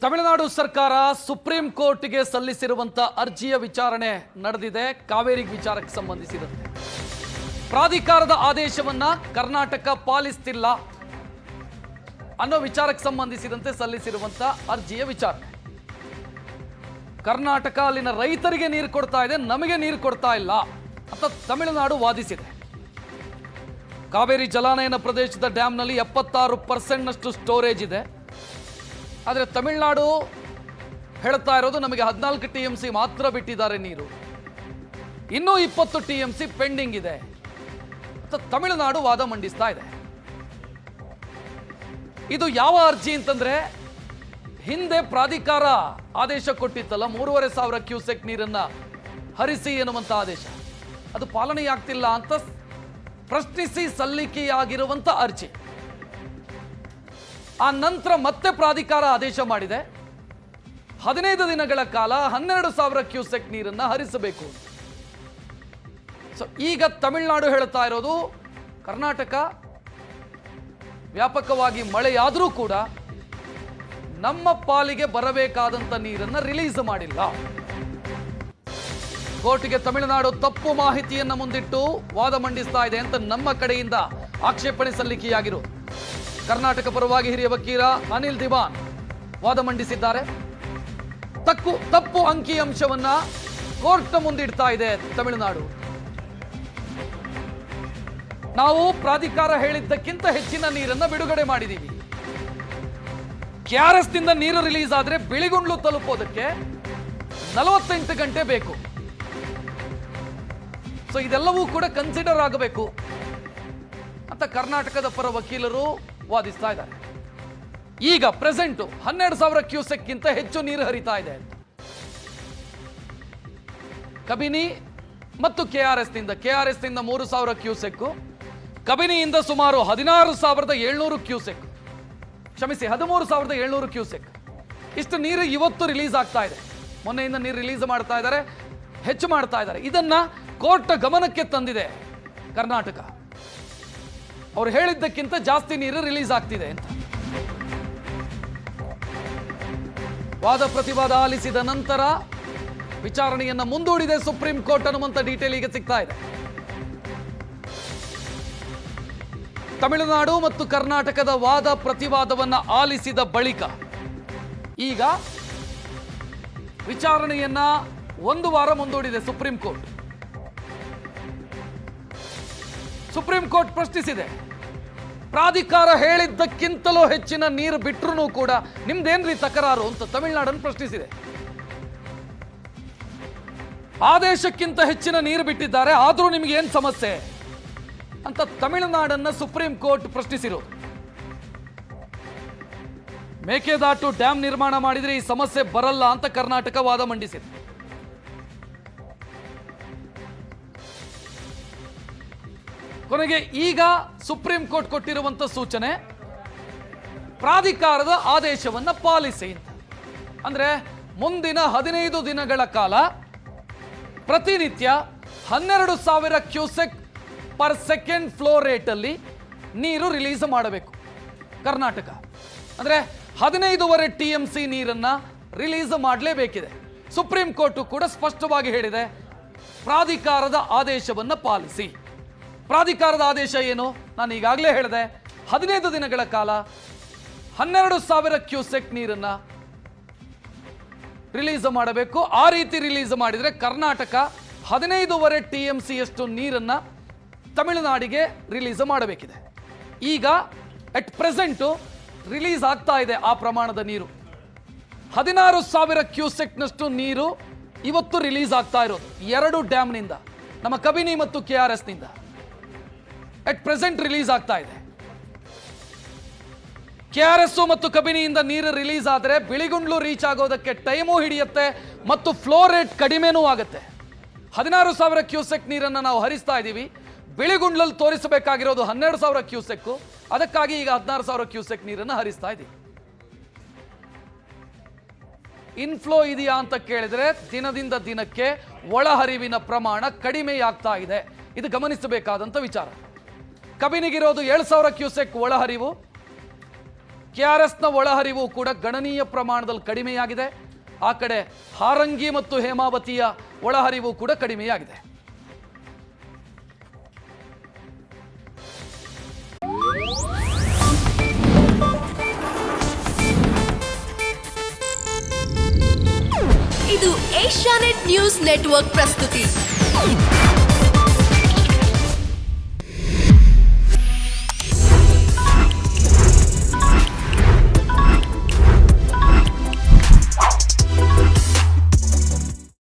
ತಮಿಳುನಾಡು ಸರ್ಕಾರ ಸುಪ್ರೀಂ ಕೋರ್ಟ್ಗೆ ಸಲ್ಲಿಸಿರುವಂತ ಅರ್ಜಿಯ ವಿಚಾರಣೆ ನಡೆದಿದೆ. ಕಾವೇರಿ ವಿಚಾರಕ್ಕೆ ಸಂಬಂಧಿಸಿದಂತೆ ಪ್ರಾಧಿಕಾರದ ಆದೇಶವನ್ನ ಕರ್ನಾಟಕ ಪಾಲಿಸ್ತಿಲ್ಲ ಅನ್ನೋ ವಿಚಾರಕ್ಕೆ ಸಂಬಂಧಿಸಿದಂತೆ ಸಲ್ಲಿಸಿರುವಂತ ಅರ್ಜಿಯ ವಿಚಾರಣೆ. ಕರ್ನಾಟಕ ಅಲ್ಲಿನ ರೈತರಿಗೆ ನೀರು ಕೊಡ್ತಾ ಇದೆ, ನಮಗೆ ನೀರು ಕೊಡ್ತಾ ಇಲ್ಲ ಅಂತ ತಮಿಳುನಾಡು ವಾದಿಸಿದೆ. ಕಾವೇರಿ ಜಲಾನಯನ ಪ್ರದೇಶದ ಡ್ಯಾಂನಲ್ಲಿ 76% ಸ್ಟೋರೇಜ್ ಇದೆ. ಆದರೆ ತಮಿಳುನಾಡು ಹೇಳ್ತಾ ಇರೋದು ನಮಗೆ 14 TMC ಮಾತ್ರ ಬಿಟ್ಟಿದ್ದಾರೆ ನೀರು, ಇನ್ನೂ 20 TMC ಪೆಂಡಿಂಗ್ ಇದೆ ಅಂತ ತಮಿಳುನಾಡು ವಾದ ಮಂಡಿಸ್ತಾ ಇದೆ. ಇದು ಯಾವ ಅರ್ಜಿ ಅಂತಂದ್ರೆ, ಹಿಂದೆ ಪ್ರಾಧಿಕಾರ ಆದೇಶ ಕೊಟ್ಟಿತ್ತಲ್ಲ 3500 ಕ್ಯೂಸೆಕ್ ನೀರನ್ನ ಹರಿಸಿ ಎನ್ನುವಂತ ಆದೇಶ, ಅದು ಪಾಲನೆಯಾಗ್ತಿಲ್ಲ ಅಂತ ಪ್ರಶ್ನಿಸಿ ಸಲ್ಲಿಕೆಯಾಗಿರುವಂತ ಅರ್ಜಿ. ಆ ನಂತರ ಮತ್ತೆ ಪ್ರಾಧಿಕಾರ ಆದೇಶ ಮಾಡಿದೆ, 15 ದಿನಗಳ ಕಾಲ 12,000 ಕ್ಯೂಸೆಕ್ ನೀರನ್ನ ಹರಿಸಬೇಕು. ಸೊ ಈಗ ತಮಿಳುನಾಡು ಹೇಳ್ತಾ ಇರೋದು, ಕರ್ನಾಟಕ ವ್ಯಾಪಕವಾಗಿ ಮಳೆಯಾದರೂ ಕೂಡ ನಮ್ಮ ಪಾಲಿಗೆ ಬರಬೇಕಾದಂತ ನೀರನ್ನ ರಿಲೀಸ್ ಮಾಡಿಲ್ಲ. ಕೋರ್ಟ್ಗೆ ತಮಿಳುನಾಡು ತಪ್ಪು ಮಾಹಿತಿಯನ್ನ ಮುಂದಿಟ್ಟು ವಾದ ಮಂಡಿಸ್ತಾ ಇದೆ ಅಂತ ನಮ್ಮ ಕಡೆಯಿಂದ ಆಕ್ಷೇಪಣೆ ಸಲ್ಲಿಕೆಯಾಗಿರು. ಕರ್ನಾಟಕ ಪರವಾಗಿ ಹಿರಿಯ ವಕೀಲ ಅನಿಲ್ ದಿವಾನ್ ವಾದ ಮಂಡಿಸಿದ್ದಾರೆ. ತಪ್ಪು ಅಂಕಿಅಂಶವನ್ನ ಕೋರ್ಟ್ ಮುಂದಿಡ್ತಾ ಇದೆ ತಮಿಳುನಾಡು. ನಾವು ಪ್ರಾಧಿಕಾರ ಹೇಳಿದ್ದಕ್ಕಿಂತ ಹೆಚ್ಚಿನ ನೀರನ್ನ ಬಿಡುಗಡೆ ಮಾಡಿದೀವಿ. KRS ನಿಂದ ನೀರು ರಿಲೀಸ್ ಆದ್ರೆ ಬಿಳಿಗುಂಡ್ಲು ತಲುಪೋದಕ್ಕೆ 48 ಗಂಟೆ ಬೇಕು. ಸೊ ಇದೆಲ್ಲವೂ ಕೂಡ ಕನ್ಸಿಡರ್ ಆಗಬೇಕು ಅಂತ ಕರ್ನಾಟಕದ ಪರ ವಕೀಲರು ವಾದಿಸ್ತಾ ಇದ್ದಾರೆ. ಈಗ ಪ್ರೆಸೆಂಟ್ 12,000 ಕ್ಯೂಸೆಕ್ಕಿಂತ ಹೆಚ್ಚು ನೀರು ಹರಿತಾ ಇದೆ ಅಂತ ಕಬಿನಿ ಮತ್ತು KRS ನಿಂದ 3,000 ಕ್ಯೂಸೆಕ್, ಕಬಿನಿಯಿಂದ ಸುಮಾರು 16,700 ಕ್ಯೂಸೆಕ್, ಕ್ಷಮಿಸಿ 13,700 ಕ್ಯೂಸೆಕ್ ಇಷ್ಟು ನೀರು ಇವತ್ತು ರಿಲೀಸ್ ಆಗ್ತಾ ಇದೆ. ಮೊನ್ನೆಯಿಂದ ನೀರು ರಿಲೀಸ್ ಮಾಡ್ತಾ ಇದ್ದಾರೆ, ಹೆಚ್ಚು ಮಾಡ್ತಾ ಇದ್ದಾರೆ. ಇದನ್ನ ಕೋರ್ಟ್ ಗಮನಕ್ಕೆ ತಂದಿದೆ ಕರ್ನಾಟಕ. ಅವರು ಹೇಳಿದ್ದಕ್ಕಿಂತ ಜಾಸ್ತಿ ನೀರು ರಿಲೀಸ್ ಆಗ್ತಿದೆ ಅಂತ. ವಾದ ಪ್ರತಿವಾದ ಆಲಿಸಿದ ನಂತರ ವಿಚಾರಣೆಯನ್ನ ಮುಂದೂಡಿದೆ ಸುಪ್ರೀಂ ಕೋರ್ಟ್ ಅನ್ನುವಂತ ಡೀಟೇಲ್ ಈಗ ಸಿಗ್ತಾ ಇದೆ. ತಮಿಳುನಾಡು ಮತ್ತು ಕರ್ನಾಟಕದ ವಾದ ಪ್ರತಿವಾದವನ್ನ ಆಲಿಸಿದ ಬಳಿಕ ಈಗ ವಿಚಾರಣೆಯನ್ನ 1 ವಾರ ಮುಂದೂಡಿದೆ ಸುಪ್ರೀಂ ಕೋರ್ಟ್. ಸುಪ್ರೀಂ ಕೋರ್ಟ್ ಪ್ರಶ್ನಿಸಿದೆ, ಪ್ರಾಧಿಕಾರ ಹೇಳಿದ್ದಕ್ಕಿಂತಲೂ ಹೆಚ್ಚಿನ ನೀರು ಬಿಟ್ಟರೂ ಕೂಡ ನಿಮ್ದೇನ್ರಿ ತಕರಾರು ಅಂತ ತಮಿಳುನಾಡನ್ನು ಪ್ರಶ್ನಿಸಿದೆ. ಆದೇಶಕ್ಕಿಂತ ಹೆಚ್ಚಿನ ನೀರು ಬಿಟ್ಟಿದ್ದಾರೆ, ಆದರೂ ನಿಮ್ಗೆ ಏನ್ ಸಮಸ್ಯೆ ಅಂತ ತಮಿಳುನಾಡನ್ನ ಸುಪ್ರೀಂ ಕೋರ್ಟ್ ಪ್ರಶ್ನಿಸಿರೋದು. ಮೇಕೆದಾಟು ಡ್ಯಾಂ ನಿರ್ಮಾಣ ಮಾಡಿದ್ರೆ ಈ ಸಮಸ್ಯೆ ಬರಲ್ಲ ಅಂತ ಕರ್ನಾಟಕ ವಾದ ಮಂಡಿಸಿದೆ. ಕೊನೆಗೆ ಈಗ ಸುಪ್ರೀಂ ಕೋರ್ಟ್ ಕೊಟ್ಟಿರುವಂತ ಸೂಚನೆ, ಪ್ರಾಧಿಕಾರದ ಆದೇಶವನ್ನ ಪಾಲಿಸಿ ಅಂತ. ಅಂದ್ರೆ ಮುಂದಿನ 15 ದಿನಗಳ ಕಾಲ ಪ್ರತಿನಿತ್ಯ 12,000 cusec per second flow rate ಅಲ್ಲಿ ನೀರು ರಿಲೀಸ್ ಮಾಡಬೇಕು ಕರ್ನಾಟಕ. ಅಂದ್ರೆ 15.5 TMC ನೀರನ್ನ ರಿಲೀಸ್ ಮಾಡಲೇಬೇಕಿದೆ. ಸುಪ್ರೀಂ ಕೋರ್ಟ್ ಕೂಡ ಸ್ಪಷ್ಟವಾಗಿ ಹೇಳಿದೆ, ಪ್ರಾಧಿಕಾರದ ಆದೇಶವನ್ನ ಪಾಲಿಸಿ. ಪ್ರಾಧಿಕಾರದ ಆದೇಶ ಏನು? ನಾನು ಈಗಾಗಲೇ ಹೇಳಿದೆ, 15 ದಿನಗಳ ಕಾಲ 12,000 ಕ್ಯೂಸೆಕ್ ನೀರನ್ನ ರಿಲೀಸ್ ಮಾಡಬೇಕು. ಆ ರೀತಿ ರಿಲೀಸ್ ಮಾಡಿದ್ರೆ ಕರ್ನಾಟಕ 15.5 TMC ಯಷ್ಟು ನೀರನ್ನ ತಮಿಳುನಾಡಿಗೆ ರಿಲೀಸ್ ಮಾಡಬೇಕಿದೆ. ಈಗ ಅಟ್ ಪ್ರೆಸೆಂಟ್ ರಿಲೀಸ್ ಆಗ್ತಾ ಇದೆ ಆ ಪ್ರಮಾಣದ ನೀರು. 16,000 ಕ್ಯೂಸೆಕ್ನಷ್ಟು ನೀರು ಇವತ್ತು ರಿಲೀಸ್ ಆಗ್ತಾ ಇರೋದು 2 ಡ್ಯಾಮ್ನಿಂದ, ನಮ್ಮ ಕಬಿನಿ ಮತ್ತು KRS ನಿಂದ ಅಟ್ ಪ್ರೆಸೆಂಟ್ ರಿಲೀಸ್ ಆಗ್ತಾ ಇದೆ. KRS ಮತ್ತು ಕಬಿನಿಯಿಂದ ನೀರು ರಿಲೀಸ್ ಆದರೆ ಬಿಳಿಗುಂಡ್ಲು ರೀಚ್ ಆಗೋದಕ್ಕೆ ಟೈಮು ಹಿಡಿಯುತ್ತೆ ಮತ್ತು ಫ್ಲೋ ರೇಟ್ ಕಡಿಮೆನೂ ಆಗುತ್ತೆ. 16,000 ಕ್ಯೂಸೆಕ್ ನೀರನ್ನು ನಾವು ಹರಿಸ್ತಾ ಇದ್ದೀವಿ, ಬಿಳಿಗುಂಡ್ಲಲ್ಲಿ ತೋರಿಸಬೇಕಾಗಿರೋದು 12,000 ಕ್ಯೂಸೆಕ್, ಅದಕ್ಕಾಗಿ ಈಗ 16,000 ಕ್ಯೂಸೆಕ್ ನೀರನ್ನು ಹರಿಸ್ತಾ ಇದ್ದೀವಿ. ಇನ್ಫ್ಲೋ ಇದೆಯಾ ಅಂತ ಕೇಳಿದ್ರೆ ದಿನದಿಂದ ದಿನಕ್ಕೆ ಒಳಹರಿವಿನ ಪ್ರಮಾಣ ಕಡಿಮೆಯಾಗ್ತಾ ಇದೆ. ಇದು ಗಮನಿಸಬೇಕಾದಂತ ವಿಚಾರ. ಕಬಿನಿಗಿರೋದು 7,000 ಕ್ಯೂಸೆಕ್ ಒಳಹರಿವು, KRSನ ಒಳಹರಿವು ಕೂಡ ಗಣನೀಯ ಪ್ರಮಾಣದಲ್ಲಿ ಕಡಿಮೆಯಾಗಿದೆ. ಆ ಕಡೆ ಹಾರಂಗಿ ಮತ್ತು ಹೇಮಾವತಿಯ ಒಳಹರಿವು ಕೂಡ ಕಡಿಮೆಯಾಗಿದೆ. ಇದು ಏಷ್ಯಾನೆಟ್ ನ್ಯೂಸ್ ನೆಟ್ವರ್ಕ್ ಪ್ರಸ್ತುತಿ.